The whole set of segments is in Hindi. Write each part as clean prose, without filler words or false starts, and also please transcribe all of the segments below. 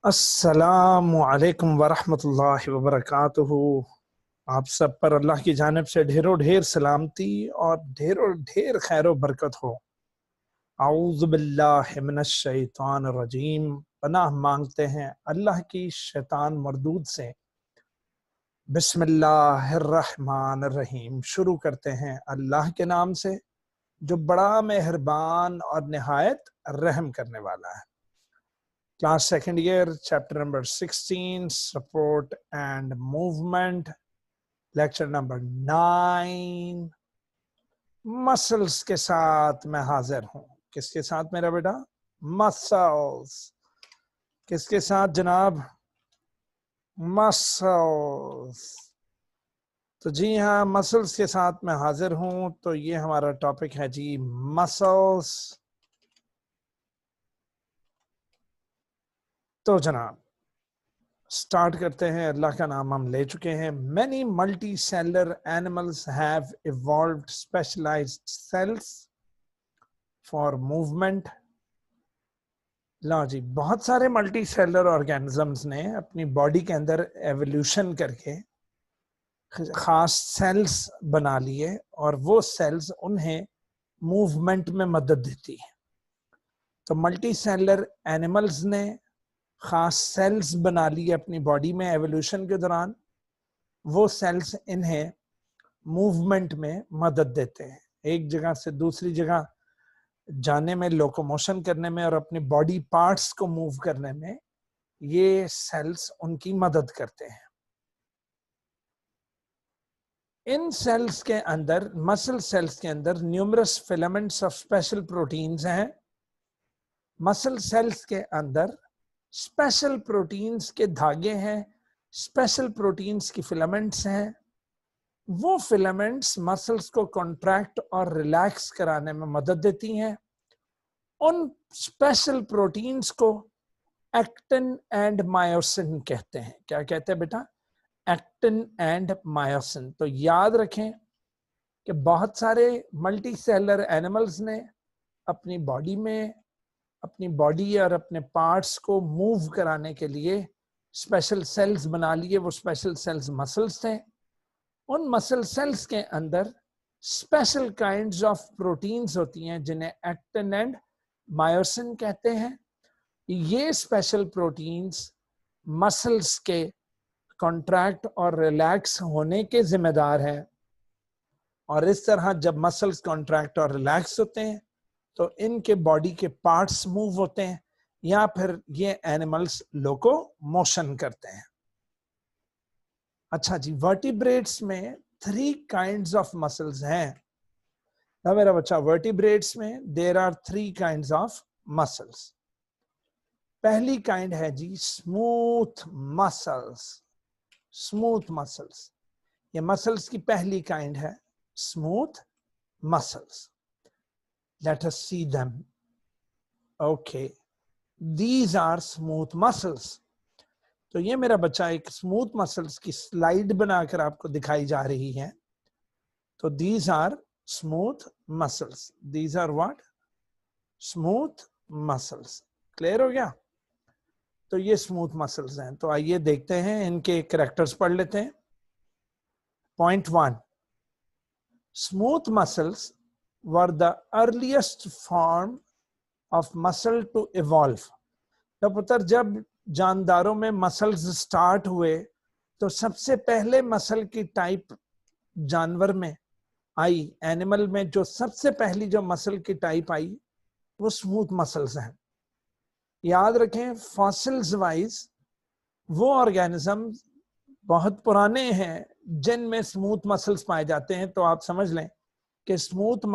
अस्सलामु अलैकुम वरहमतुल्लाहि वबरकातुहू। आप सब पर अल्लाह की जानिब से ढेरों ढेर सलामती और ढेरों ढेर खैर बरकत हो। आऊज़ु बिल्लाहि मिनश शैतानिर रजीम। पनाह मांगते हैं अल्लाह की शैतान मरदूद से। बिस्मिल्लाहिर रहमानिर रहीम। शुरू करते हैं अल्लाह के नाम से जो बड़ा मेहरबान और निहायत रहम करने वाला है। Class second year, chapter number 16, support and movement, lecture number 9, muscles के साथ मैं हाजिर हूं। किसके साथ मेरा बेटा? मसल्स। किसके साथ जनाब? मसल्स। तो जी हाँ, मसल्स के साथ मैं हाजिर हूं। तो ये हमारा टॉपिक है जी मसल्स। तो जनाब स्टार्ट करते हैं। अल्लाह का नाम हम ले चुके हैं। Many multi cellular animals have evolved specialised cells for movement. लो जी, बहुत सारे मल्टी सेलर ऑर्गेनिजम्स ने अपनी बॉडी के अंदर एवोल्यूशन करके खास सेल्स बना लिए और वो सेल्स उन्हें मूवमेंट में मदद देती है। तो मल्टी सेलर एनिमल्स ने खास सेल्स बना लिए अपनी बॉडी में एवोल्यूशन के दौरान। वो सेल्स इन्हें मूवमेंट में मदद देते हैं, एक जगह से दूसरी जगह जाने में, लोकोमोशन करने में और अपने बॉडी पार्ट्स को मूव करने में ये सेल्स उनकी मदद करते हैं। इन सेल्स के अंदर, मसल सेल्स के अंदर numerous filaments of special proteins हैं। मसल सेल्स के अंदर स्पेशल प्रोटीन्स के धागे हैं, स्पेशल प्रोटीन्स की फिलामेंट्स हैं। वो फिलामेंट्स मसल्स को कॉन्ट्रैक्ट और रिलैक्स कराने में मदद देती हैं। उन स्पेशल प्रोटीन्स को एक्टिन एंड मायोसिन कहते हैं। क्या कहते हैं बेटा? Actin and myosin. तो याद रखें कि बहुत सारे मल्टी सेलर एनिमल्स ने अपनी बॉडी में, अपनी बॉडी और अपने पार्ट्स को मूव कराने के लिए स्पेशल सेल्स बना लिए। वो स्पेशल सेल्स मसल्स थे। उन मसल सेल्स के अंदर स्पेशल काइंड्स ऑफ प्रोटीन्स होती हैं जिन्हें एक्टिन एंड मायोसिन कहते हैं। ये स्पेशल प्रोटीन्स मसल्स के कॉन्ट्रैक्ट और रिलैक्स होने के जिम्मेदार हैं। और इस तरह जब मसल्स कॉन्ट्रैक्ट और रिलैक्स होते हैं तो इनके बॉडी के पार्ट्स मूव होते हैं या फिर ये एनिमल्स लोको मोशन करते हैं। अच्छा जी, वर्टिब्रेट्स में 3 काइंड्स ऑफ मसल्स हैं। ना मेरा बच्चा, वर्टिब्रेट्स में there are 3 kinds of muscles. पहली काइंड है जी स्मूथ मसल्स। स्मूथ मसल्स, ये मसल्स की पहली काइंड है, smooth muscles. Let us see them. Okay, these are smooth muscles. तो ये मेरा बच्चा एक स्मूथ मसल्स की स्लाइड बनाकर आपको दिखाई जा रही है। तो these are smooth muscles. These are what? Smooth muscles. Clear हो गया? तो ये स्मूथ मसल्स हैं। तो आइए देखते हैं, इनके कैरेक्टर्स पढ़ लेते हैं। Point 1, smooth muscles were the earliest form of muscle to evolve. तो पुत्र, जब जानदारों में मसल्स स्टार्ट हुए तो सबसे पहले मसल की टाइप जानवर में आई, एनिमल में जो सबसे पहली जो मसल की टाइप आई वो स्मूथ मसल्स हैं। याद रखें, फॉसिल्स वाइज वो ऑर्गेनिज्म बहुत पुराने हैं जिनमें स्मूथ मसल्स पाए जाते हैं। तो आप समझ लें कि स्मूथ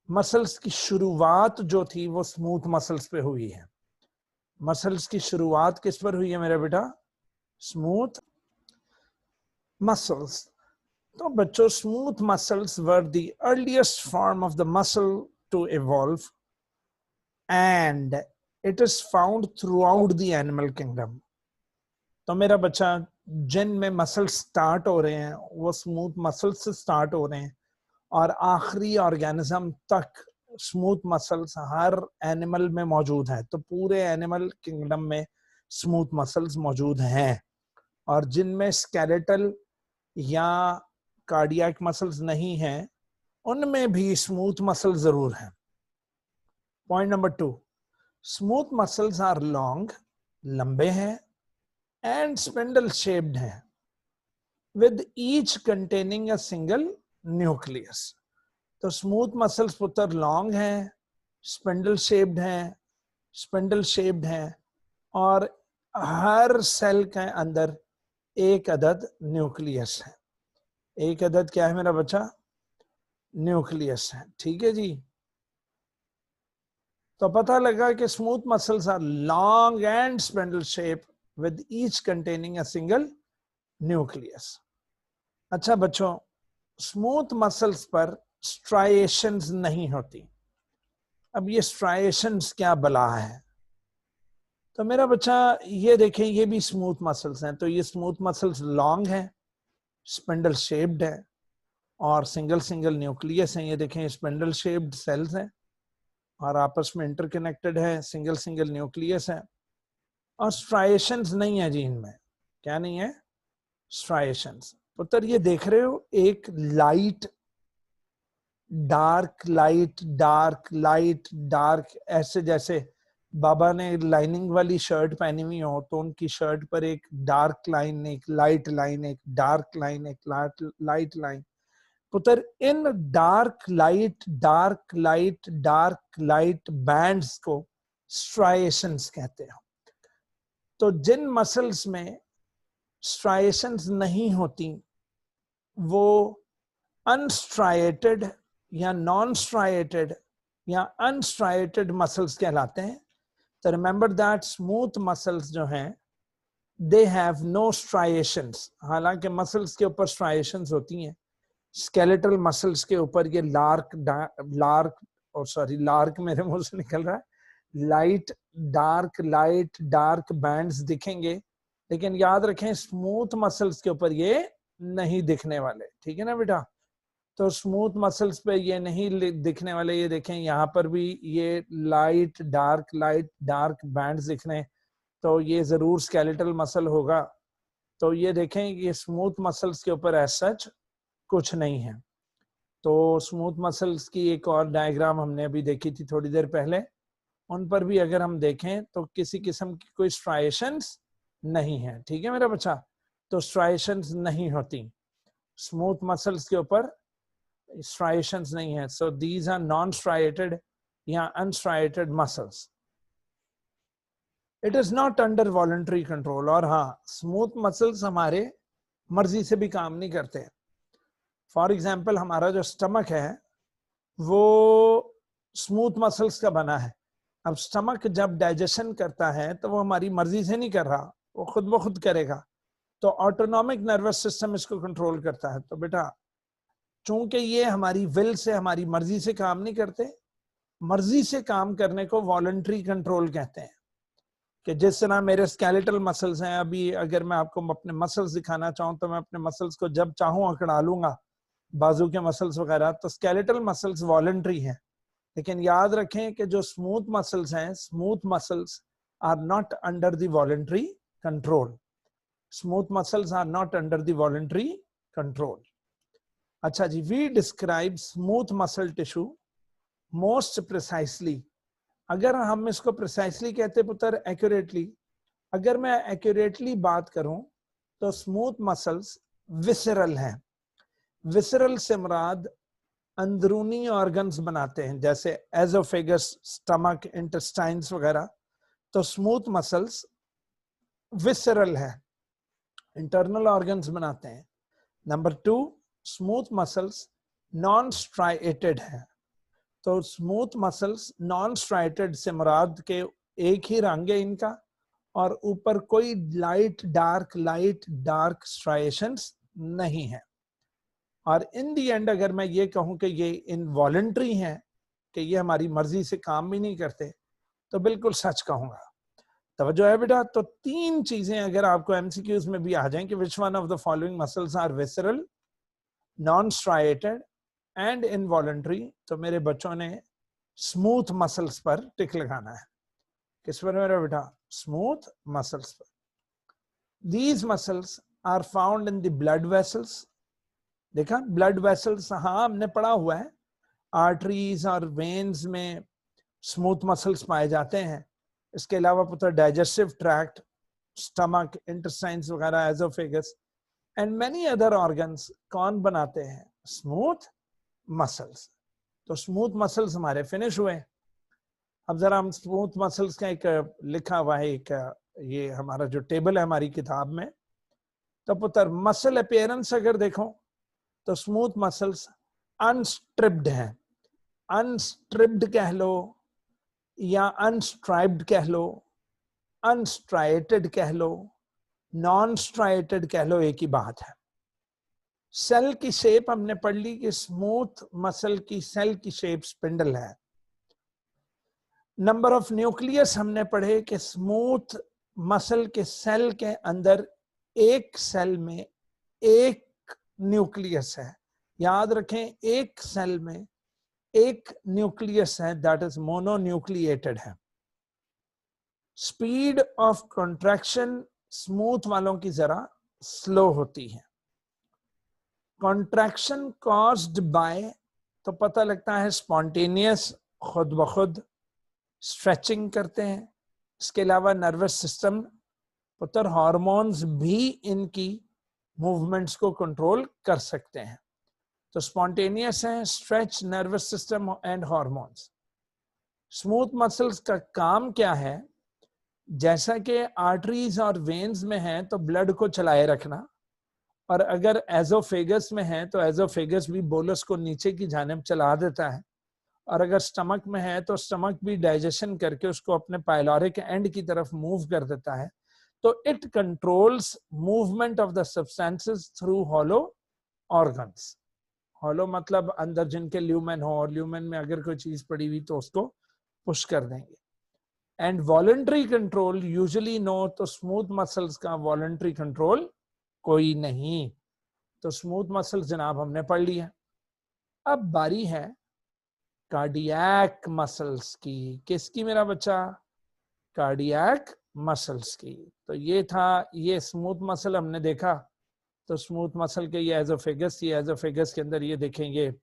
मसल्स की शुरुआत जो थी वो स्मूथ मसल्स पे हुई है। मसल्स की शुरुआत किस पर हुई है मेरा बेटा? Smooth muscles. तो बच्चों, smooth muscles were the earliest form of the muscle to evolve and it is found throughout the animal kingdom. तो मेरा बच्चा, जिन में मसल स्टार्ट हो रहे हैं वो स्मूथ मसल से स्टार्ट हो रहे हैं और आखिरी ऑर्गेनिज्म तक स्मूथ मसल्स हर एनिमल में मौजूद है। तो पूरे एनिमल किंगडम में स्मूथ मसल्स मौजूद हैं, और जिनमें स्केलेटल या कार्डियक मसल्स नहीं हैं उनमें भी स्मूथ मसल जरूर हैं। Point number 2, smooth muscles are long, लंबे हैं, एंड स्पिंडल शेप्ड हैं, with each containing a single nucleus. तो स्मूथ मसल्स पुत्र लॉन्ग हैं, स्पिंडल शेप्ड हैं और हर सेल के अंदर एक अदद न्यूक्लियस है। एक अदद क्या है मेरा बच्चा? न्यूक्लियस है। ठीक है जी। तो पता लगा कि smooth muscles are long and spindle shape with each containing a single nucleus. अच्छा बच्चों, स्मूथ मसल्स पर स्ट्राइएशंस नहीं होती। अब ये स्ट्राइएशंस क्या बला है? तो मेरा बच्चा ये देखें, ये भी स्मूथ मसल्स हैं। तो ये स्मूथ मसल्स लॉन्ग हैं, स्पिंडल शेप्ड है और सिंगल सिंगल न्यूक्लियस हैं। ये देखें, स्पिंडल शेप्ड सेल्स हैं और आपस में इंटरकनेक्टेड है, सिंगल सिंगल न्यूक्लियस है और स्ट्राइएशंस नहीं है जी इनमें। क्या नहीं है? स्ट्राइएशंस। पुत्र ये देख रहे हो, एक light dark, light dark, light dark, ऐसे जैसे बाबा ने लाइनिंग वाली शर्ट पहनी हुई हो तो उनकी शर्ट पर एक डार्क लाइन, एक लाइट लाइन, एक डार्क लाइन, एक लाइट लाइन। पुत्र इन dark light dark light dark light bands को स्ट्राइएशंस कहते हैं। तो जिन मसल्स में स्ट्राइएशंस नहीं होती वो अनस्ट्राइएटेड या नॉन स्ट्राइएटेड या अनस्ट्राइएटेड मसल्स कहलाते हैं। तो रिमेंबर दैट स्मूथ मसल्स जो हैं दे हैव नो स्ट्राइएशंस। हालांकि मसल्स के ऊपर स्ट्राइएशंस होती हैं, स्केलेटल मसल्स के ऊपर ये लार्क मेरे मुंह से निकल रहा है, लाइट डार्क बैंड्स दिखेंगे, लेकिन याद रखें स्मूथ मसल्स के ऊपर ये नहीं दिखने वाले। ठीक है ना बेटा? तो स्मूथ मसल्स पे ये नहीं दिखने वाले। ये देखें यहाँ पर भी ये लाइट डार्क बैंड्स दिख रहे हैं, तो ये जरूर स्केलेटल मसल होगा। तो ये देखें, ये स्मूथ मसल्स के ऊपर एज सच कुछ नहीं है। तो स्मूथ मसल्स की एक और डायग्राम हमने अभी देखी थी थोड़ी देर पहले, उन पर भी अगर हम देखें तो किसी किस्म की कोई स्ट्राइएशंस नहीं है। ठीक है मेरा बच्चा? तो स्ट्राइएशंस नहीं होती स्मूथ मसल्स के ऊपर, स्ट्राइएशंस नहीं है। So these are non striated या unstriated muscles. It is not under voluntary control. और हाँ, स्मूथ मसल्स हमारे मर्जी से भी काम नहीं करते। फॉर एग्जाम्पल, हमारा जो स्टमक है वो स्मूथ मसल्स का बना है। अब स्टमक जब डाइजेशन करता है तो वो हमारी मर्जी से नहीं कर रहा, वो खुद ब खुद करेगा। तो ऑटोनॉमिक नर्वस सिस्टम इसको कंट्रोल करता है। तो बेटा चूंकि ये हमारी विल से, हमारी मर्जी से काम नहीं करते, मर्जी से काम करने को वॉलंटरी कंट्रोल कहते हैं। कि जिस तरह मेरे स्केलेटल मसल्स हैं, अभी अगर मैं आपको अपने मसल्स दिखाना चाहूँ तो मैं अपने मसल्स को जब चाहूँ अकड़ा लूंगा, बाजू के मसल्स वगैरह। तो स्केलेटल मसल्स वॉलंटरी हैं, लेकिन याद रखें कि जो स्मूथ मसल्स हैं, smooth muscles are not under the voluntary control. Smooth muscles are not under the voluntary control. अच्छा जी, we describe smooth muscle tissue most precisely. अगर हम इसको प्रिसाइसली कहते पुत्र, एक्यूरेटली, अगर मैं एक्यूरेटली बात करूं तो स्मूथ मसल्स विसरल हैं। विसरल से मुराद अंदरूनी ऑर्गन्स बनाते हैं, जैसे एजोफेगस, स्टमक, इंटेस्टाइन्स वगैरह। तो स्मूथ मसल्स विसरल है, इंटरनल ऑर्गन्स बनाते हैं। Number 2, smooth muscles non striated है। तो स्मूथ मसल्स नॉन स्ट्राइटेड से मुराद के एक ही रंग है इनका और ऊपर कोई लाइट डार्क स्ट्राइएशंस नहीं है। और इन दी एंड अगर मैं ये कहूं कि ये इनवॉलंटरी हैं, कि ये हमारी मर्जी से काम भी नहीं करते, तो बिल्कुल सच कहूंगा। तवज्जो है बेटा? तो 3 चीजें अगर आपको एमसीक्यूज में भी आ जाएं कि which one of the following muscles are visceral, non striated and involuntary, तो मेरे बच्चों ने स्मूथ मसल्स पर टिक लगाना है। किस पर मेरा बेटा? स्मूथ मसल्स पर। These muscles are found in the blood vessels. देखा ब्लड वेसल्स, हाँ हमने पढ़ा हुआ है, आर्टरीज और वेन्स में स्मूथ मसल्स पाए जाते हैं। इसके अलावा पुत्र डाइजेस्टिव ट्रैक्ट, स्टमक, इंटेस्टाइन्स वगैरह, एजोफेगस एंड मेनी अदर ऑर्गन्स कौन बनाते हैं? Smooth muscles. तो स्मूथ मसल्स हमारे फिनिश हुए। अब जरा हम स्मूथ मसल्स का एक लिखा हुआ है, एक ये हमारा जो टेबल है हमारी किताब में, तो पुत्र मसल अपीयरेंस अगर देखो तो स्मूथ मसल्स अनस्ट्रिप्ड हैं। अनस्ट्रिप्ड कह लो या अनस्ट्राइप्ड कह लो, अनस्ट्राइटेड कह लो, नॉन स्ट्राइटेड कह लो, एक ही बात है। सेल की शेप हमने पढ़ ली कि स्मूथ मसल की सेल की शेप स्पिंडल है। नंबर ऑफ न्यूक्लियस हमने पढ़े कि स्मूथ मसल के सेल के अंदर एक सेल में एक न्यूक्लियस है। याद रखें, एक सेल में एक न्यूक्लियस है, दैट इज मोनोन्यूक्लिएटेड है। स्पीड ऑफ कॉन्ट्रैक्शन स्मूथ वालों की जरा स्लो होती है। कॉन्ट्रैक्शन कॉज्ड बाय, तो पता लगता है स्पॉन्टेनियस, खुद ब खुद स्ट्रेचिंग करते हैं। इसके अलावा नर्वस सिस्टम, पुत्र हार्मोन्स भी इनकी मूवमेंट्स को कंट्रोल कर सकते हैं। तो स्पॉन्टेनियस है, stretch, nervous system and hormones. Smooth muscles का काम क्या है? जैसा कि आर्टरीज और वेन्स में है तो ब्लड को चलाए रखना, और अगर एजोफेगस में है तो एजोफेगस भी बोलस को नीचे की जानिब चला देता है, और अगर स्टमक में है तो स्टमक भी डाइजेशन करके उसको अपने पाइलोरिक एंड की तरफ मूव कर देता है। तो it controls movement of the substances through hollow organs. Hollow मतलब अंदर जिनके ल्यूमेन हो, और ल्यूमेन में अगर कोई चीज पड़ी हुई तो उसको पुश कर देंगे। And voluntary control usually no, तो स्मूथ मसल्स का वॉलंटरी कंट्रोल कोई नहीं। तो स्मूथ मसल्स जनाब हमने पढ़ लिया। अब बारी है कार्डियक मसल्स की। किसकी मेरा बच्चा? कार्डियक मसल्स की। तो ये था, ये स्मूथ मसल हमने देखा। तो स्मूथ मसल के ये एजोफेगस, ये एजोफेगस के अंदर ये देखेंगे,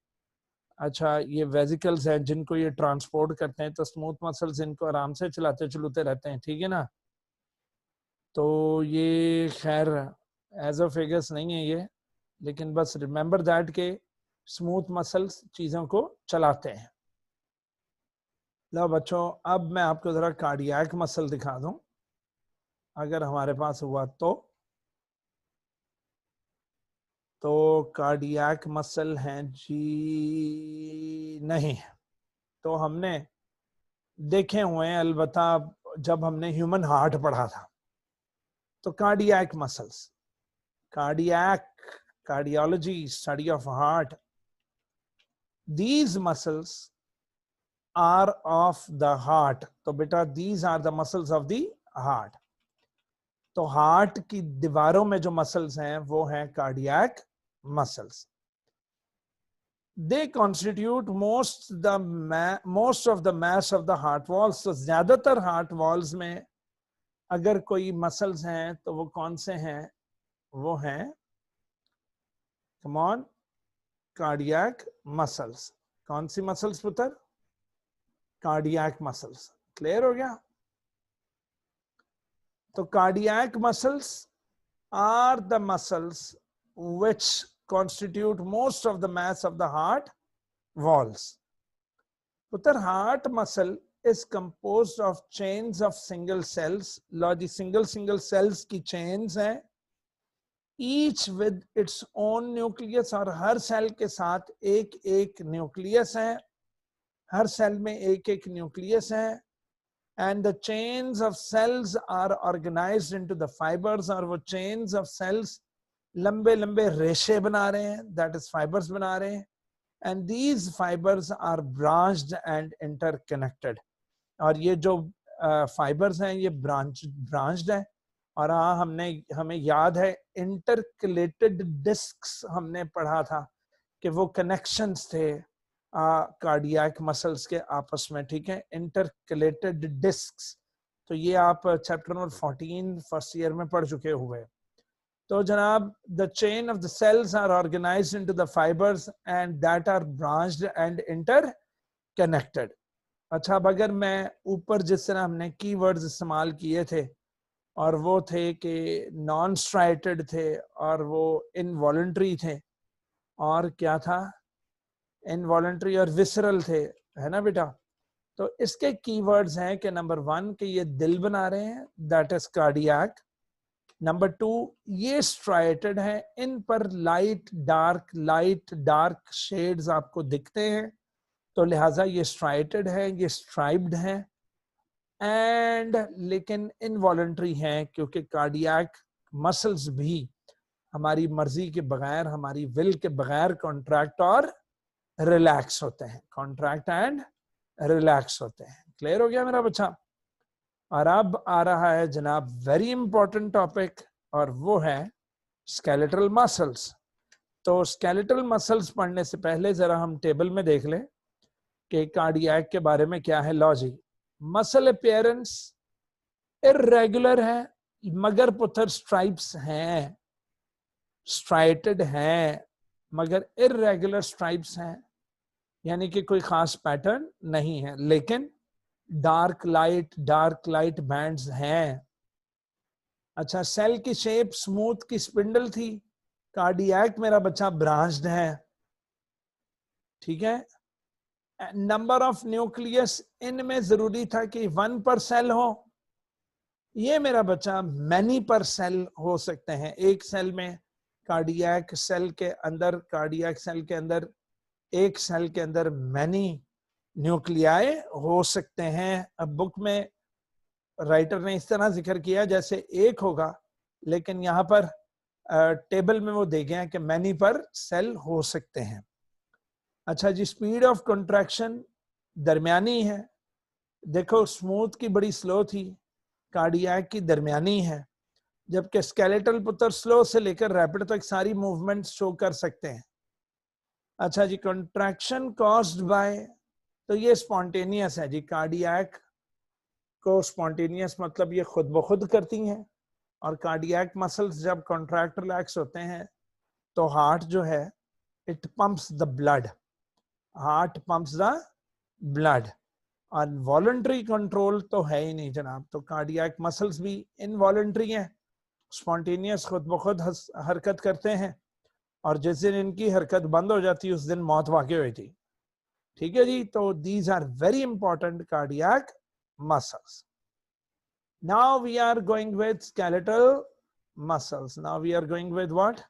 अच्छा ये वेजिकल्स हैं जिनको ये ट्रांसपोर्ट करते हैं। तो स्मूथ मसल्स इनको आराम से चलाते चलते रहते हैं, ठीक है ना। तो ये खैर एजोफेगस नहीं है ये, लेकिन बस रिमेंबर दैट के स्मूथ मसल्स चीजों को चलाते हैं। लो बच्चों, अब मैं आपको जरा कार्डियक मसल दिखा दूं, अगर हमारे पास हुआ तो कार्डियक मसल हैं जी? नहीं। तो हमने देखे हुए हैं अलबत्ता जब हमने ह्यूमन हार्ट पढ़ा था। तो cardiac muscles, cardiac, cardiology, study of heart, these muscles are of the heart। तो बेटा these are the muscles of the heart। तो हार्ट की दीवारों में जो मसल्स हैं वो हैं cardiac muscles. They constitute most of the mass of the heart walls। तो ज्यादातर हार्ट वॉल्स में अगर कोई मसल्स हैं तो वो कौन से हैं? वो हैं, कम ऑन, कार्डियक मसल्स। कौन सी मसल्स पुत्र? Cardiac muscles. क्लियर हो गया? तो cardiac muscles are the muscles which constitute most of the mass of the heart walls। पुत्र heart muscle is composed of chains of single cells। लो जी, single cells की chains हैं, each with its own nucleus, और हर सेल के साथ एक एक न्यूक्लियस है, हर सेल में एक एक न्यूक्लियस है। and the chains of cells are organized into the fibers, और वो chains of cells लंबे लंबे रेशे बना रहे हैं, that is fibers बना रहे हैं। and these fibers are branched and interconnected। और ये जो fibers हैं ये branched है। और हाँ, हमें याद है intercalated discs हमने पढ़ा था कि वो connections थे कार्डियक मसल्स के आपस में, ठीक है। इंटरकलेटेड डिस्क्स, तो ये आप चैप्टर नंबर 14 फर्स्ट ईयर में पढ़ चुके हुए। तो जनाब, the chain of the cells are organised into the fibres and that are branched and interconnected. अच्छा, अब अगर मैं ऊपर जिस तरह हमने कीवर्ड्स इस्तेमाल किए थे और वो थे कि नॉन स्ट्राइटेड थे और वो इनवॉलंटरी थे, और क्या था, इनवॉलंटरी और विसरल थे, है ना बेटा। तो इसके कीवर्ड्स हैं कि नंबर 1 कि ये दिल बना रहे हैं, दैट इज कार्डियक। नंबर 2, ये स्ट्राइटेड है, इन पर लाइट डार्क शेड्स आपको दिखते हैं, तो लिहाजा ये स्ट्राइटेड है, ये स्ट्राइप्ड है। एंड लेकिन इनवॉलंटरी हैं, क्योंकि कार्डियक मसल्स भी हमारी मर्जी के बगैर, हमारी विल के बगैर कॉन्ट्रैक्ट और रिलैक्स होते हैं, कॉन्ट्रैक्ट एंड रिलैक्स होते हैं। क्लियर हो गया मेरा बच्चा? और अब आ रहा है जनाब वेरी इंपॉर्टेंट टॉपिक, और वो है स्केलेटल मसल्स। तो स्केलेटल मसल्स पढ़ने से पहले जरा हम टेबल में देख लें कि कार्डियक के बारे में क्या है लॉजिक। मसल अपीयरेंस इर्रेगुलर है, मगर पुत्र स्ट्राइप्स हैं, स्ट्राइटेड हैं मगर इर्रेगुलर स्ट्राइप्स हैं, यानी कि कोई खास पैटर्न नहीं है, लेकिन डार्क लाइट बैंड्स हैं। अच्छा, सेल की शेप स्मूथ की स्पिंडल थी, कार्डियक मेरा बच्चा ब्रांच्ड है, ठीक है। नंबर ऑफ न्यूक्लियस इनमें जरूरी था कि 1 पर सेल हो, ये मेरा बच्चा मैनी पर सेल हो सकते हैं। एक सेल में कार्डियक सेल के अंदर एक सेल के अंदर मैनी न्यूक्लियाई हो सकते हैं। अब बुक में राइटर ने इस तरह जिक्र किया जैसे एक होगा, लेकिन यहाँ पर टेबल में वो दे गए हैं कि मैनी पर सेल हो सकते हैं। अच्छा जी, स्पीड ऑफ कंट्रैक्शन दरमियानी है, देखो स्मूथ की बड़ी स्लो थी, कार्डियक की दरमियानी है, जबकि स्केलेटल पुत्र स्लो से लेकर रैपिड तक सारी मूवमेंट शो कर सकते हैं। अच्छा जी, कंट्रैक्शन कॉज्ड बाय, तो ये स्पॉन्टेनियस है जी, कार्डियक को स्पॉन्टेनियस मतलब ये खुद ब खुद करती हैं, और कार्डियक मसल्स जब कॉन्ट्रैक्ट रिलैक्स होते हैं तो हार्ट जो है it pumps the blood, heart pumps the blood, और वॉलंटरी कंट्रोल तो है ही नहीं जनाब। तो कार्डियक मसल्स भी इनवॉलंटरी हैं, स्पॉन्टेनियस खुद ब खुद हरकत करते हैं, और जिस दिन इनकी हरकत बंद हो जाती है उस दिन मौत वाक़ई हुई थी, ठीक है जी। तो these are very important cardiac muscles. Now we are going with skeletal muscles. Now we are going with what?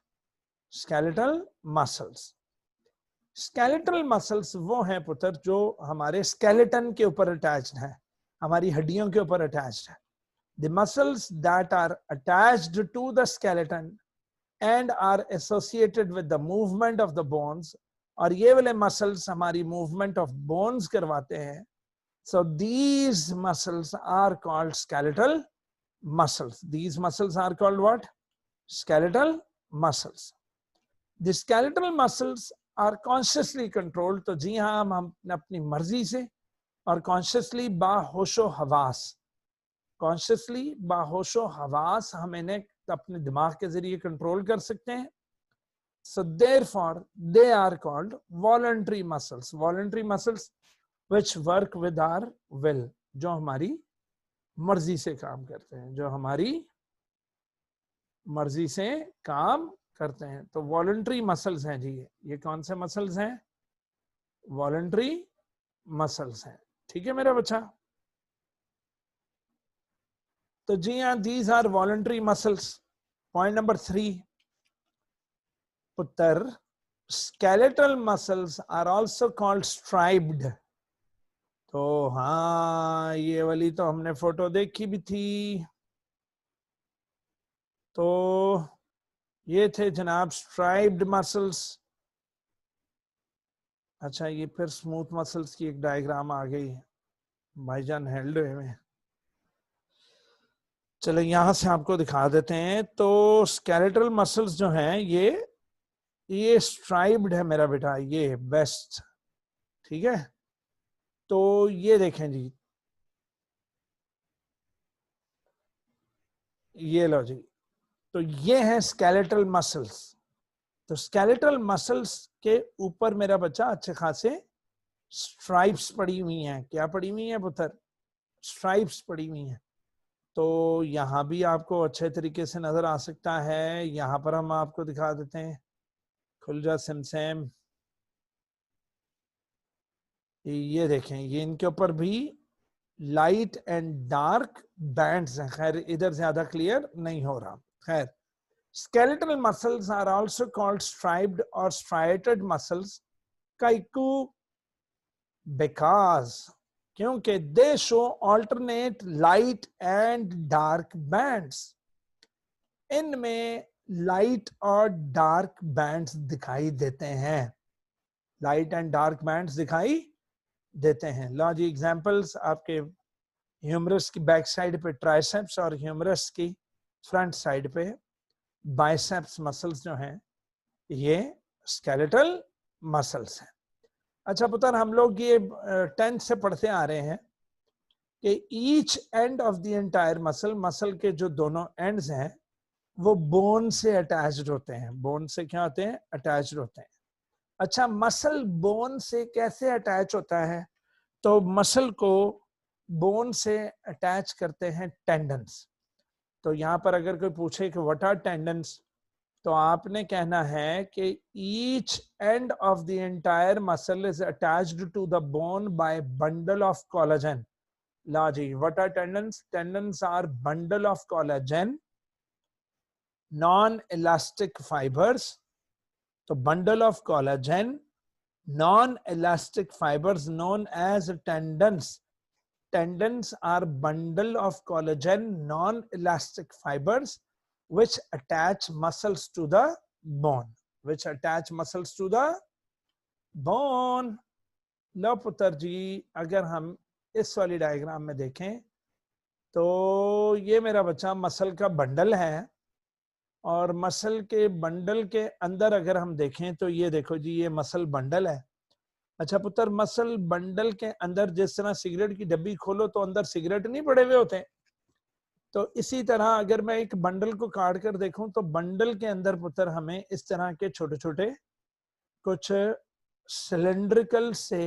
Skeletal muscles. Skeletal muscles वो हैं पुत्र जो हमारे skeleton के ऊपर attached हैं, हमारी हड्डियों के ऊपर attached है। The muscles that are attached to the skeleton and are associated with the movement of the bones, और ये वाले muscles हमारी movement of bones करवाते हैं। So these muscles are called skeletal muscles. These muscles are called what? Skeletal muscles. The skeletal muscles are consciously controlled. तो जी हाँ, हम अपनी मर्जी से और consciously बाहोशो हवास, consciously बाहोशो हवास हम इन्हें अपने दिमाग के जरिए कंट्रोल कर सकते हैं। So therefore they are called voluntary muscles. Voluntary muscles which work with our will, जो हमारी मर्जी से काम करते हैं, जो हमारी मर्जी से काम करते हैं। तो वॉलंटरी मसल्स हैं जी, ये कौन से मसल्स हैं? वॉलंटरी मसल्स हैं, ठीक है मेरा बच्चा। तो जी हाँ, these are voluntary muscles. Point number 3 पुत्र, skeletal muscles are also called striped. तो हाँ, ये वाली तो हमने फोटो देखी भी थी। तो ये थे जनाब स्ट्राइप्ड मसल्स। अच्छा, ये फिर स्मूथ मसल्स की एक डायग्राम आ गई भाईजान हेल्ड में। चलो यहां से आपको दिखा देते हैं। तो स्केलेटल मसल्स जो हैं ये स्ट्राइप्ड है मेरा बेटा, ये बेस्ट, ठीक है। तो ये देखें जी, ये लो जी, तो ये है स्केलेटल मसल्स। तो स्केलेटल मसल्स के ऊपर मेरा बच्चा अच्छे खासे स्ट्राइप्स पड़ी हुई हैं। क्या पड़ी हुई हैं पुत्र? स्ट्राइप्स पड़ी हुई हैं। तो यहां भी आपको अच्छे तरीके से नजर आ सकता है। यहां पर हम आपको दिखा देते हैं, खुल जा सिमसेम। ये देखें, ये इनके ऊपर भी लाइट एंड डार्क बैंड्स हैं। खैर इधर ज्यादा क्लियर नहीं हो रहा। खैर, skeletal muscles are also called striped or striated muscles kaiku because क्योंकि they show alternate light and dark bands। इनमें लाइट और डार्क बैंड्स दिखाई देते हैं। लाइट एंड डार्क बैंड्स दिखाई देते हैं। लो जी, एग्जांपल्स आपके ह्यूमरस की बैक साइड पे ट्राइसेप्स और ह्यूमरस की फ्रंट साइड पे बाइसेप्स मसल्स जो हैं, ये स्केलेटल मसल्स हैं। अच्छा पुत्र, हम लोग ये 10th से पढ़ते आ रहे हैं कि each end of the entire muscle, muscle के जो दोनों एंड्स हैं वो बोन से अटैच्ड होते हैं। बोन से क्या होते हैं? अटैच्ड होते हैं। अच्छा, मसल बोन से कैसे अटैच होता है? तो मसल को बोन से अटैच करते हैं टेंडन्स। तो यहाँ पर अगर कोई पूछे कि व्हाट आर टेंडन्स, तो आपने कहना है कि each end of the entire muscle is attached to the bone by bundle of collagen. ला जी, what are tendons? Tendons are bundle of collagen, non elastic fibres. तो bundle of collagen, non elastic fibres known as tendons। Tendons are bundle of collagen non-elastic fibers which attach muscles to the bone, which attach muscles to the bone। लो पुत्र जी, अगर हम इस वाली डायग्राम में देखें तो ये मेरा बच्चा मसल का बंडल है, और मसल के बंडल के अंदर अगर हम देखें तो ये देखो जी, ये मसल बंडल है। अच्छा पुत्र, मसल बंडल के अंदर जिस तरह सिगरेट की डब्बी खोलो तो अंदर सिगरेट नहीं पड़े हुए होते, तो इसी तरह अगर मैं एक बंडल को काट कर देखूं तो बंडल के अंदर पुत्र हमें इस तरह के छोटे छोटे कुछ सिलेंड्रिकल से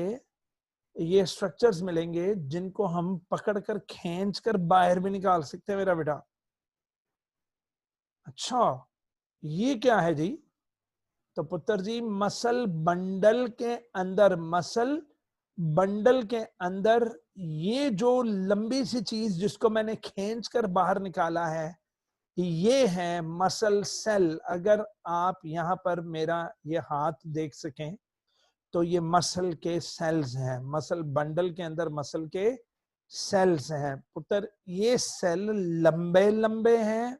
ये स्ट्रक्चर्स मिलेंगे, जिनको हम पकड़कर खींच कर बाहर भी निकाल सकते हैं मेरा बेटा। अच्छा, ये क्या है जी? तो पुत्र जी, मसल बंडल के अंदर, मसल बंडल के अंदर ये जो लंबी सी चीज जिसको मैंने खींच कर बाहर निकाला है, ये है मसल सेल। अगर आप यहाँ पर मेरा ये हाथ देख सकें तो ये मसल के सेल्स हैं। मसल बंडल के अंदर मसल के सेल्स हैं पुत्र। ये सेल लंबे लंबे हैं,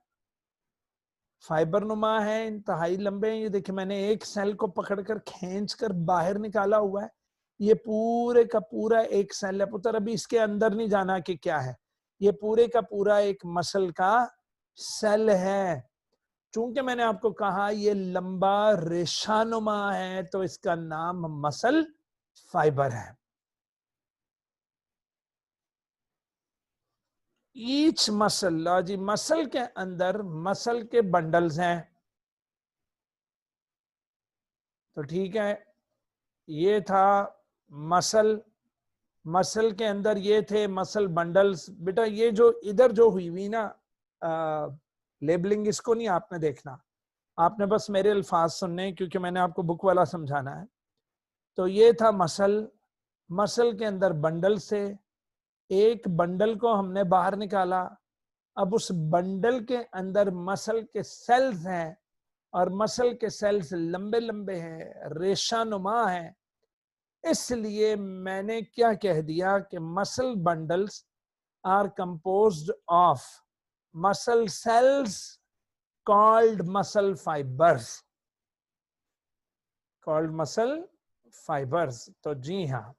फाइबर नुमा है, इंतहाई लंबे हैं। ये देखिए, मैंने एक सेल को पकड़कर खींच कर बाहर निकाला हुआ है। ये पूरे का पूरा एक सेल है पुत्र। अभी इसके अंदर नहीं जाना कि क्या है, ये पूरे का पूरा एक मसल का सेल है। चूंकि मैंने आपको कहा ये लंबा रेशानुमा है, तो इसका नाम मसल फाइबर है। ईच मसल, जी मसल के अंदर मसल के बंडल्स हैं। तो ठीक है, ये था मसल, मसल के अंदर ये थे मसल बंडल्स। बेटा ये जो इधर जो हुई हुई ना लेबलिंग, इसको नहीं आपने देखना, आपने बस मेरे अल्फाज सुनने, क्योंकि मैंने आपको बुक वाला समझाना है। तो ये था मसल, मसल के अंदर बंडल से एक बंडल को हमने बाहर निकाला। अब उस बंडल के अंदर मसल के सेल्स हैं, और मसल के सेल्स लंबे लंबे हैं, रेशानुमा हैं। इसलिए मैंने क्या कह दिया कि muscle bundles are composed of muscle cells called muscle fibres, called muscle fibres. तो जी हाँ,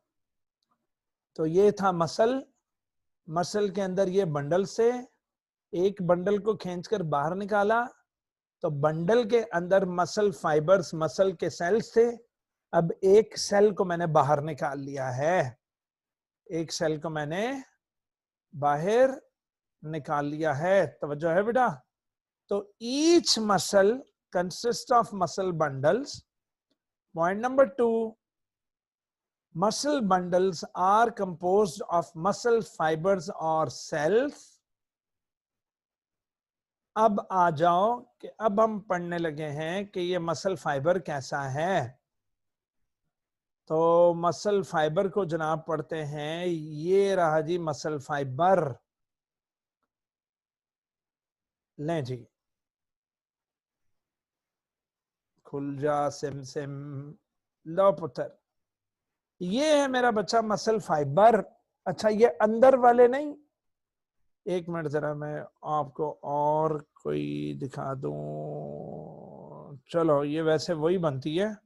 तो ये था मसल, मसल के अंदर ये बंडल से एक बंडल को खींचकर बाहर निकाला, तो बंडल के अंदर मसल फाइबर्स, मसल के सेल्स थे। अब एक सेल को मैंने बाहर निकाल लिया है, एक सेल को मैंने बाहर निकाल लिया है, तवज्जो है बेटा। तो each muscle consist of muscle bundles. Point number 2, muscle bundles are composed of muscle fibres और सेल्स। अब आ जाओ कि अब हम पढ़ने लगे हैं कि ये मसल फाइबर कैसा है। तो मसल फाइबर को जनाब पढ़ते हैं, ये रहा जी मसल फाइबर। लें जी, खुल जा सिम सिम, लो पुत्र, ये है मेरा बच्चा मसल फाइबर। अच्छा, ये अंदर वाले नहीं, एक मिनट जरा मैं आपको और कोई दिखा दूं। चलो ये वैसे वही बनती है,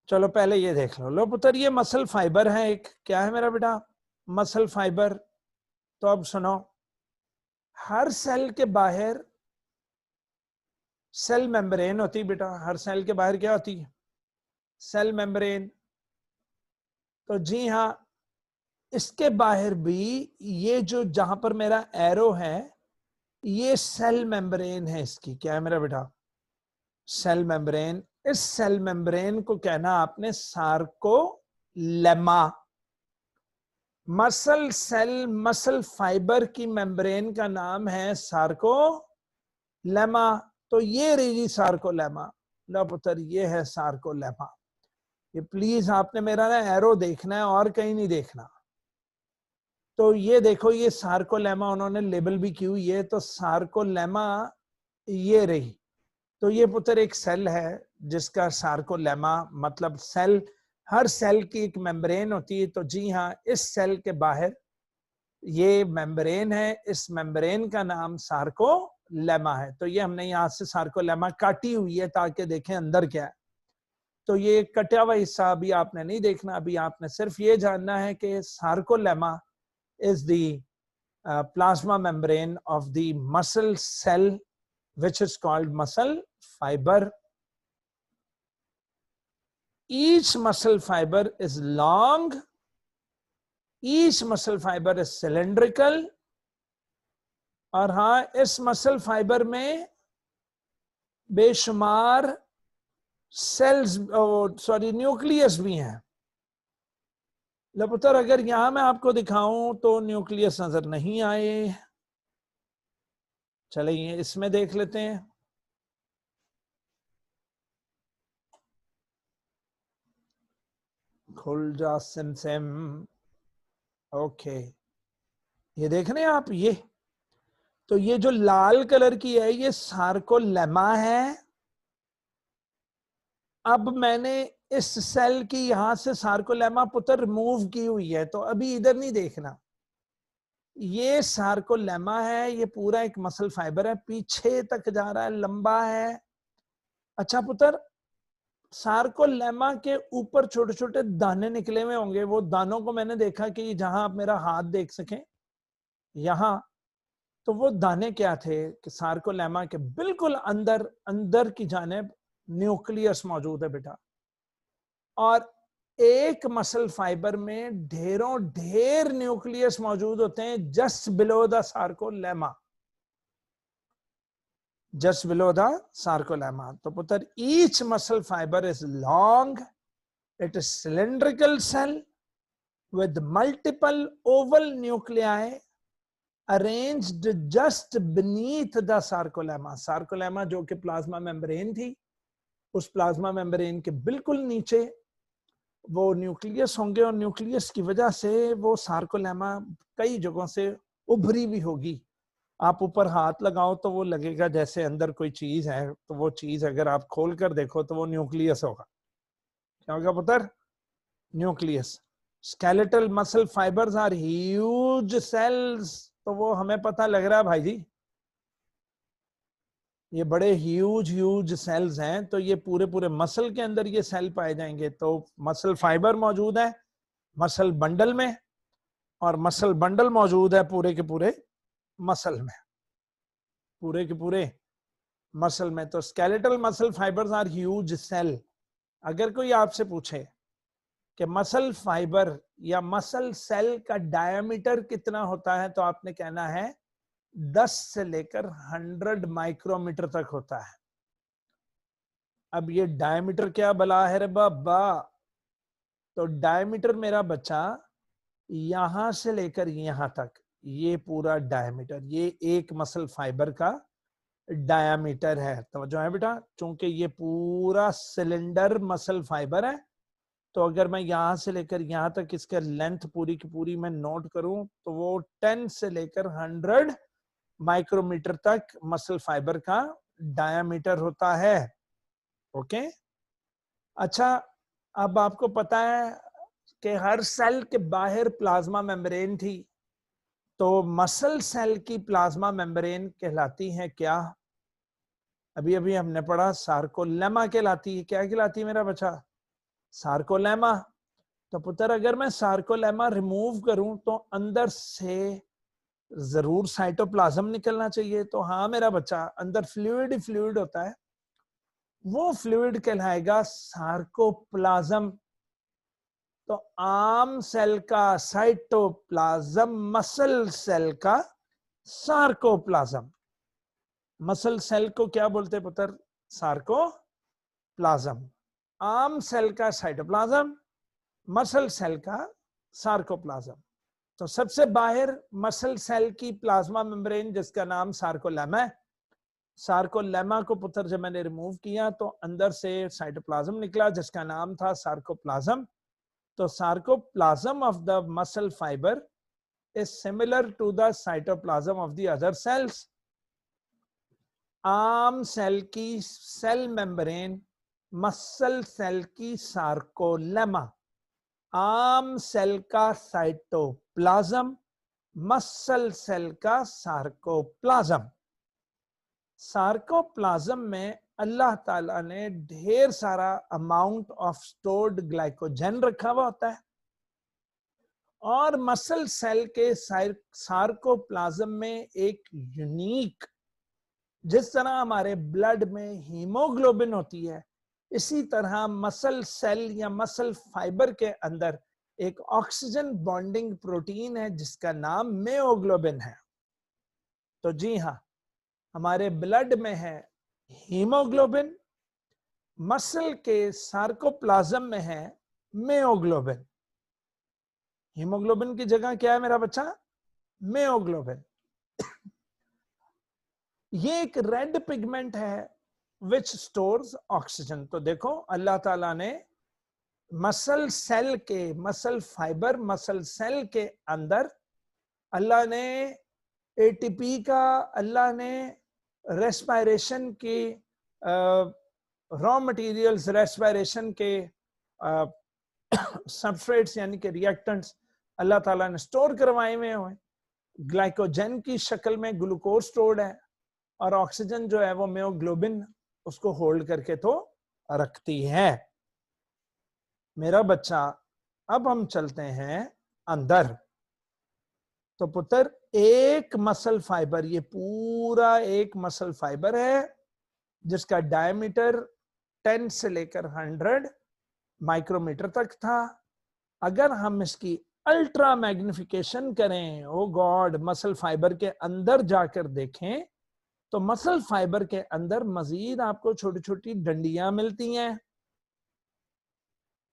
चलो पहले ये देख लो। लो पुत्र, ये मसल फाइबर है एक। क्या है मेरा बेटा? Muscle fibre. तो अब सुनो, हर सेल के बाहर सेल मेम्ब्रेन होती बेटा। हर सेल के बाहर क्या होती है? Cell membrane. तो जी हाँ, इसके बाहर भी ये जो जहां पर मेरा एरो है, ये सेल मेम्ब्रेन है इसकी। क्या है मेरा बेटा? Cell membrane. इस सेल मेम्ब्रेन को कहना आपने sarcolemma. Muscle cell muscle fibre की मेम्ब्रेन का नाम है सार्कोलेमा। तो ये रही सार्कोलेमा। लो पुत्र, ये है सार्कोलेमा। ये प्लीज आपने मेरा ना एरो देखना है और कहीं नहीं देखना। तो ये देखो, ये सार्कोलेमा उन्होंने लेबल भी की हुई है। तो सार्कोलेमा ये रही। तो ये पुत्र एक सेल है जिसका सार्कोलेमा मतलब सेल, हर सेल की एक मेम्ब्रेन होती है। तो जी हाँ, इस सेल के बाहर ये मेम्ब्रेन है, इस मेम्ब्रेन का नाम सार्कोलेमा है। तो ये हमने यहाँ से सार्कोलेमा काटी हुई है ताकि देखें अंदर क्या है। तो ये कटा हुआ हिस्सा अभी आपने नहीं देखना, अभी आपने सिर्फ ये जानना है कि sarcolemma is the plasma membrane of the muscle cell, which is called muscle fiber. Each muscle fiber is long, each muscle fiber is cylindrical, और हाँ, इस मसल फाइबर में बेशुमार सेल्स, सॉरी न्यूक्लियस भी हैं। पुत्र, अगर यहां मैं आपको दिखाऊं तो न्यूक्लियस नजर नहीं आए। चलिए इसमें देख लेते हैं। खुल जा सिम सिम। ओके, ये देख रहे हैं आप, ये तो ये जो लाल कलर की है ये सार्कोलेमा है। अब मैंने इस सेल की यहां से सार्कोलेमा पुत्र रिमूव की हुई है, तो अभी इधर नहीं देखना। ये सार्कोलेमा है, ये पूरा एक मसल फाइबर है, पीछे तक जा रहा है, लंबा है। अच्छा पुत्र, सार्कोलेमा के ऊपर छोटे छोटे दाने निकले हुए होंगे। वो दानों को मैंने देखा कि जहां आप मेरा हाथ देख सकें, यहां, तो वो दाने क्या थे कि सार्कोलेमा के बिल्कुल अंदर अंदर की जानिब न्यूक्लियस मौजूद है बेटा। और एक मसल फाइबर में ढेरों ढेर न्यूक्लियस मौजूद होते हैं just below the sarcolemma, just below the sarcolemma. तो पुत्र, each muscle fibre is long, it is cylindrical cell with multiple oval nuclei arranged just beneath the sarcolemma. Sarcolemma जो कि प्लाज्मा मेम्ब्रेन थी, उस प्लाज्मा मेम्ब्रेन के बिल्कुल नीचे वो न्यूक्लियस होंगे, और न्यूक्लियस की वजह से वो सार्कोलेमा कई जगहों से उभरी भी होगी। आप ऊपर हाथ लगाओ तो वो लगेगा जैसे अंदर कोई चीज है, तो वो चीज अगर आप खोल कर देखो तो वो न्यूक्लियस होगा। क्या होगा पुत्र? Nucleus. Skeletal muscle fibres are huge cells. तो वो हमें पता लग रहा है भाई जी, ये बड़े ह्यूज ह्यूज सेल्स हैं। तो ये पूरे पूरे मसल के अंदर ये सेल पाए जाएंगे। तो मसल फाइबर मौजूद है मसल बंडल में, और मसल बंडल मौजूद है पूरे के पूरे मसल में, पूरे के पूरे मसल में। तो skeletal muscle fibres are huge cell. अगर कोई आपसे पूछे कि मसल फाइबर या मसल सेल का डायमीटर कितना होता है, तो आपने कहना है 10 से लेकर 100 माइक्रोमीटर तक होता है। अब ये डायमीटर क्या बला है रे बाबा, तो डायमीटर मेरा बच्चा यहां से लेकर यहां तक, ये पूरा डायमीटर, ये एक मसल फाइबर का डायमीटर है। तो जो है बेटा, चूंकि ये पूरा सिलेंडर मसल फाइबर है, तो अगर मैं यहां से लेकर यहां तक इसका लेंथ पूरी की पूरी मैं नोट करूं, तो वो 10 से लेकर 100 माइक्रोमीटर तक मसल फाइबर का डायमीटर होता है। ओके, अच्छा, अब आपको पता है कि हर सेल के बाहर प्लाज्मा मेम्ब्रेन थी, तो मसल सेल की प्लाज्मा मेम्ब्रेन कहलाती है क्या? अभी अभी हमने पढ़ा सार्कोलेमा कहलाती है। क्या कहलाती है मेरा बच्चा? सार्कोलेमा। तो पुत्र अगर मैं सार्कोलेमा रिमूव करूं तो अंदर से जरूर साइटोप्लाज्म निकलना चाहिए। तो हाँ मेरा बच्चा, अंदर फ्लूइड ही फ्लूइड होता है, वो फ्लूइड कहलाएगा सार्कोप्लाज्म। तो आम सेल का साइटोप्लाज्म, मसल सेल का सार्कोप्लाज्म। मसल सेल को क्या बोलते हैं पुत्र? सार्कोप्लाज्म। आम सेल का साइटोप्लाज्म, मसल सेल का सार्कोप्लाज्म। तो सबसे बाहर मसल सेल की प्लाज्मा मेम्ब्रेन जिसका नाम सार्कोलेमा है। सार्कोलेमा को पुत्र जब मैंने रिमूव किया तो अंदर से साइटोप्लाज्म निकला जिसका नाम था सार्कोप्लाज्म। तो sarcoplasm of the muscle fibre is similar to the cytoplasm of the other cells. आम सेल की सेल मेम्ब्रेन, मसल सेल की सार्कोलेमा, आम सेल का साइटोप्लाज्म, मसल सेल का सार्कोप्लाज्म। सार्कोप्लाज्म में अल्लाह ताला ने ढेर सारा अमाउंट ऑफ स्टोर्ड ग्लाइकोजन रखा हुआ होता है, और मसल सेल के सार्कोप्लाज्म में एक यूनिक, जिस तरह हमारे ब्लड में हीमोग्लोबिन होती है, इसी तरह मसल सेल या मसल फाइबर के अंदर एक ऑक्सीजन बॉन्डिंग प्रोटीन है जिसका नाम मियोग्लोबिन है। तो जी हाँ, हमारे ब्लड में है हीमोग्लोबिन, मसल के सार्कोप्लाज्म में है मियोग्लोबिन। हीमोग्लोबिन की जगह क्या है मेरा बच्चा? मियोग्लोबिन। ये एक रेड पिगमेंट है विच स्टोर्स ऑक्सीजन। तो देखो अल्लाह ताला ने मसल सेल के, मसल फाइबर, मसल सेल के अंदर अल्लाह ने एटीपी का, अल्लाह ने रेस्पिरेशन की रॉ मटेरियल्स, रेस्पिरेशन के सबस्ट्रेट्स यानी कि रिएक्टेंट्स अल्लाह ताला ने स्टोर करवाए हुए हैं। ग्लाइकोजन की शक्ल में ग्लूकोज स्टोर्ड है, और ऑक्सीजन जो है वो मियोग्लोबिन उसको होल्ड करके तो रखती है। मेरा बच्चा, अब हम चलते हैं अंदर। तो पुत्र एक मसल फाइबर, ये पूरा एक मसल फाइबर है जिसका डायमीटर 10 से लेकर 100 माइक्रोमीटर तक था। अगर हम इसकी अल्ट्रा मैग्निफिकेशन करें, ओ गॉड, मसल फाइबर के अंदर जाकर देखें, तो मसल फाइबर के अंदर मजीद आपको छोटी छोटी डंडियां मिलती हैं।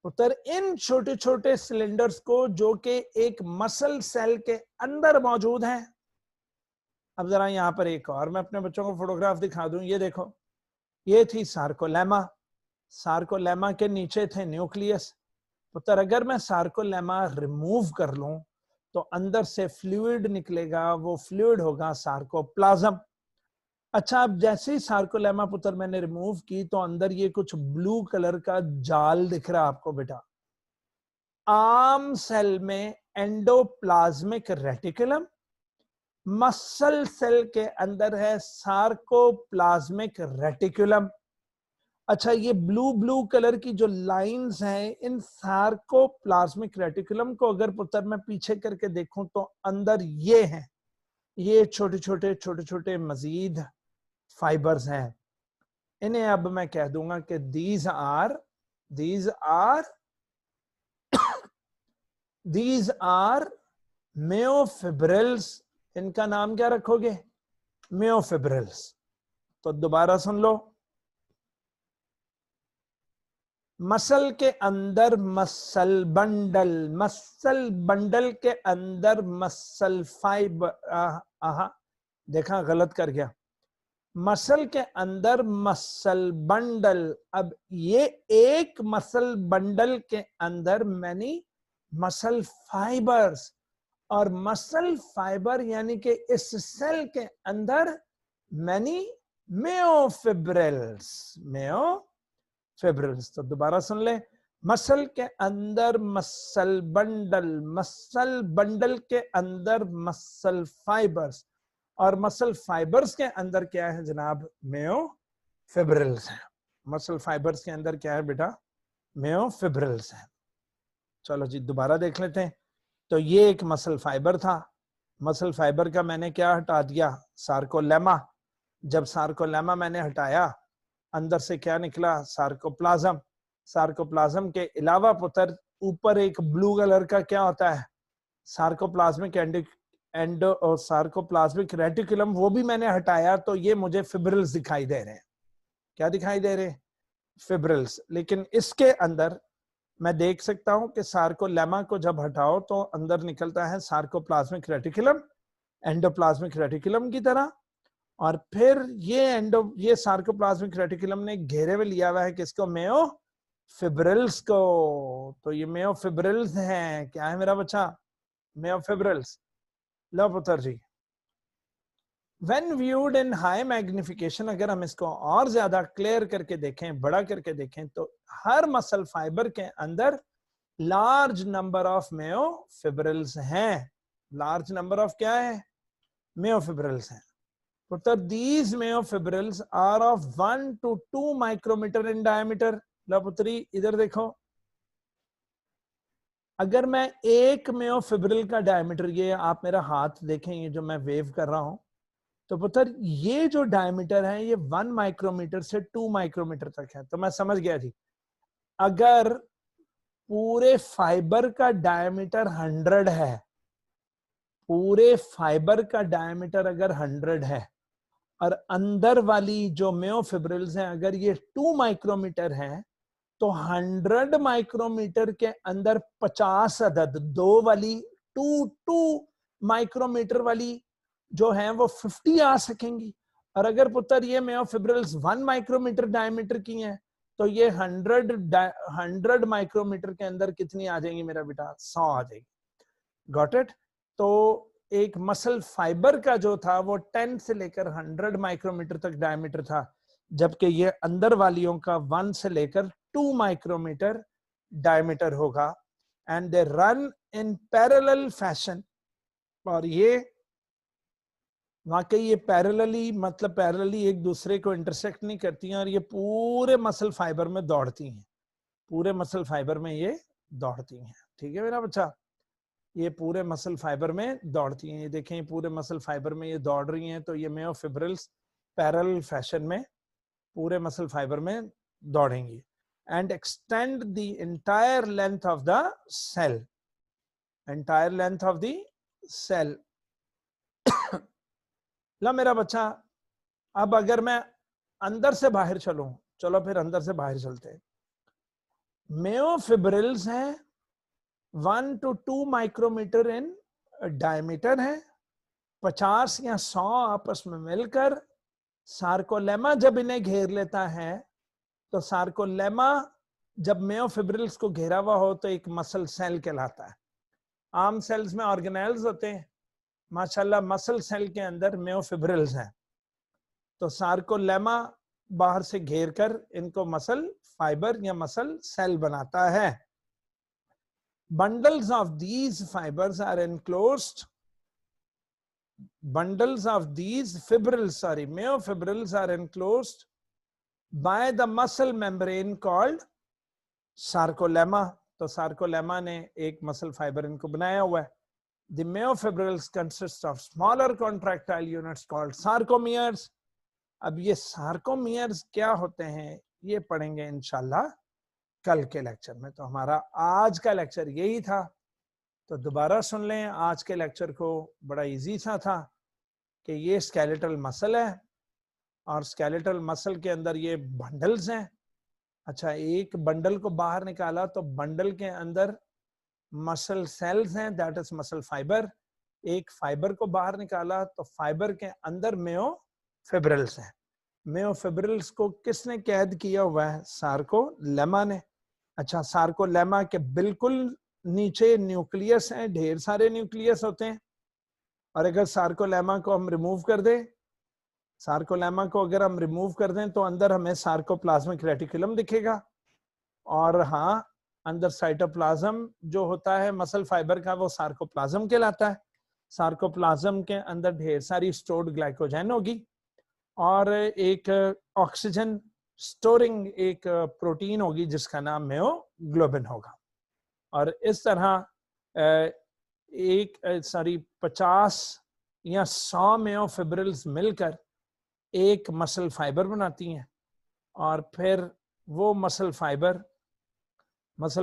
पुत्र इन छोटे छोटे सिलेंडर्स को, जो कि एक मसल सेल के अंदर मौजूद हैं। अब जरा यहां पर एक और मैं अपने बच्चों को फोटोग्राफ दिखा दूं। ये देखो, ये थी सार्कोलेमा। सार्कोलेमा के नीचे थे न्यूक्लियस। पुत्र अगर मैं सार्कोलेमा रिमूव कर लूं तो अंदर से फ्लूइड निकलेगा, वो फ्लूइड होगा सार्कोप्लाज्म। अच्छा, अब जैसे ही सार्कोलेमा पुत्र मैंने रिमूव की तो अंदर ये कुछ ब्लू कलर का जाल दिख रहा है आपको बेटा। आम सेल में एंडोप्लाज्मिक रेटिकुलम, मसल सेल के अंदर है सार्कोप्लाज्मिक रेटिकुलम। अच्छा, ये ब्लू ब्लू कलर की जो लाइंस हैं, इन सार्कोप्लाज्मिक रेटिकुलम को अगर पुत्र मैं पीछे करके देखूं तो अंदर ये हैं, ये छोटे छोटे मजीद फाइबर्स हैं। इन्हें अब मैं कह दूंगा कि दीज आर दीज आर म्योफिब्रिल्स, इनका नाम क्या रखोगे? म्योफिब्रिल्स। तो दोबारा सुन लो, मसल के अंदर मसल बंडल के अंदर मसल फाइबर, देखा गलत कर गया, मसल के अंदर मसल बंडल। अब ये एक मसल बंडल के अंदर मैनी मसल फाइबर्स, और मसल फाइबर यानी कि इस सेल के अंदर मैनी म्योफिब्रिल्स, म्योफिब्रिल्स। तो दोबारा सुन ले, मसल के अंदर मसल बंडल के अंदर मसल फाइबर्स, और मसल फाइबर्स के अंदर क्या है जनाब? म्योफिब्रिल्स है। मसल फाइबर्स के अंदर क्या है बेटा? म्योफिब्रिल्स है। चलो जी दोबारा देख लेते हैं। तो ये एक मसल फाइबर था, मसल फाइबर का मैंने क्या हटा दिया? सार्कोलेमा। जब सार्कोलेमा मैंने हटाया, अंदर से क्या निकला? सार्कोप्लाज्म। सार्कोप्लाज्म के अलावा पुत्र ऊपर एक ब्लू कलर का क्या होता है? सार्कोप्लाज्मिक एंडो और सार्कोप्लाज्मिक रेटिकुलम, वो भी मैंने हटाया, तो ये मुझे फिब्रिल्स दिखाई दे रहे हैं। क्या दिखाई दे रहे हैं? फिब्रिल्स। लेकिन इसके अंदर मैं देख सकता हूं कि सार्कोलेमा को जब हटाओ तो अंदर निकलता है सार्कोप्लाज्मिक रेटिकुलम, एंडोप्लाज्मिक रेटिकुलम की तरह। और फिर ये सार्कोप्लाज्मिक रेटिकुलम ने घेरे में लिया हुआ है किसको? म्योफिब्रिल्स को। तो ये म्योफिब्रिल्स हैं। क्या है मेरा बच्चा? म्योफिब्रिल्स। लो पुत्र जी, When viewed in high magnification, अगर हम इसको और ज्यादा क्लियर करके देखें, बड़ा करके देखें, तो हर मसल फाइबर के अंदर लार्ज नंबर ऑफ म्योफिब्रिल्स हैं। लार्ज नंबर ऑफ क्या है? म्योफिब्रिल्स हैं। पुत्र these myofibrils are of 1 to 2 micrometre in diameter. लो पुत्री इधर देखो, अगर मैं एक म्योफिब्रिल का डायमीटर, ये आप मेरा हाथ देखें, ये जो मैं वेव कर रहा हूं, तो पुत्र ये जो डायमीटर है ये 1 माइक्रोमीटर से 2 माइक्रोमीटर तक है। तो मैं समझ गया जी, अगर पूरे फाइबर का डायमीटर 100 है, पूरे फाइबर का डायमीटर अगर 100 है, और अंदर वाली जो म्योफिब्रिल्स हैं अगर ये 2 माइक्रोमीटर है, तो 100 माइक्रोमीटर के अंदर 50 अदद, दो वाली 2 माइक्रोमीटर वाली जो है वो 50 आ सकेंगी। और अगर पुत्र ये म्योफिब्रिल्स 1 माइक्रोमीटर डायमीटर की हैं, तो ये 100 माइक्रोमीटर के अंदर कितनी आ जाएंगी मेरा बेटा? 100 आ जाएगी। Got it? तो एक मसल फाइबर का जो था वो 10 से लेकर 100 माइक्रोमीटर तक डायमीटर था, जबकि ये अंदर वालियों का 1 से लेकर 2 माइक्रोमीटर डायमीटर होगा। And they run in parallel fashion, और ये वाकई ये पैरेलली, मतलब पैरेलली एक दूसरे को इंटरसेक्ट नहीं करती हैं, और ये पूरे मसल फाइबर में दौड़ती हैं, पूरे मसल फाइबर में ये दौड़ती हैं। ठीक है मेरा बच्चा? ये पूरे मसल फाइबर में दौड़ती हैं। ये देखें पूरे मसल फाइबर में ये दौड़ रही हैं, तो ये म्योफिब्रिल्स पैरेलल फैशन में पूरे मसल फाइबर में दौड़ेंगी। And extend the entire length of the cell, entire length of the cell. ला मेरा बच्चा, अब अगर मैं अंदर से बाहर चलूं, चलो फिर अंदर से बाहर चलते हैं। म्योफिब्रिल्स हैं 1 to 2 माइक्रोमीटर इन डायमीटर है, 50 या 100 आपस में मिलकर सार्कोलेमा जब इन्हें घेर लेता है, तो सार्कोलेमा जब म्योफिब्रिल्स को घेरा हुआ हो तो एक मसल सेल कहलाता है। आम सेल्स में ऑर्गेनेल्स होते हैं, माशाल्लाह मसल सेल के अंदर म्योफिब्रिल्स हैं। तो सार्कोलेमा बाहर से घेर कर इनको मसल फाइबर या मसल सेल बनाता है। Bundles of these fibers are enclosed. Bundles of these fibrils, myofibrils are enclosed by the muscle membrane called sarcolemma. तो sarcolemma ने एक muscle fiber इनको बनाया हुआ है। The myofibrils consist of smaller contractile units called sarcomeres. अब ये sarcomeres क्या होते हैं ये पढ़ेंगे इंशाल्लाह कल के लेक्चर में। तो हमारा आज का लेक्चर यही था। तो दोबारा सुन लें, आज के लेक्चर को बड़ा इजी सा था कि ये स्केलेटल मसल है और स्केलेटल मसल के अंदर ये बंडल्स हैं। अच्छा, एक बंडल को बाहर निकाला तो बंडल के अंदर मसल सेल्स हैं, दैट इज मसल फाइबर। एक फाइबर को बाहर निकाला तो फाइबर के अंदर मेयोफिब्रिल्स हैं। मेयोफिब्रिल्स को किसने कैद किया हुआ है? सार्कोलेमा ने। अच्छा, सार्कोलेमा के बिल्कुल नीचे न्यूक्लियस है, ढेर सारे न्यूक्लियस होते हैं। और अगर सार्कोलेमा को हम रिमूव कर दें, सार्कोलेमा को अगर हम रिमूव कर दें तो अंदर हमें सार्कोप्लाज्मिक रेटिकुलम दिखेगा। और हाँ, अंदर साइटोप्लाज्म जो होता है मसल फाइबर का, वो सार्कोप्लाज्म कहलाता है। सार्कोप्लाज्म के अंदर ढेर सारी स्टोर्ड ग्लाइकोजन होगी और एक ऑक्सीजन स्टोरिंग एक प्रोटीन होगी जिसका नाम मेयोग्लोबिन होगा। और इस तरह 50 या 100 मेयोफिब्रिल्स मिलकर एक मसल फाइबर बनाती हैं। और फिर वो मसल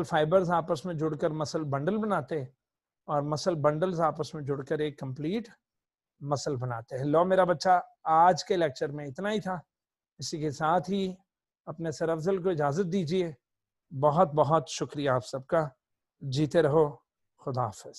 फाइबर्स आपस में जुड़कर मसल बंडल बनाते हैं और मसल बंडल्स आपस में जुड़कर एक कंप्लीट मसल बनाते हैं। लो मेरा बच्चा, आज के लेक्चर में इतना ही था। इसी के साथ ही अपने सर अफजल को इजाजत दीजिए। बहुत बहुत शुक्रिया आप सबका। जीते रहो। खुदा हाफिज।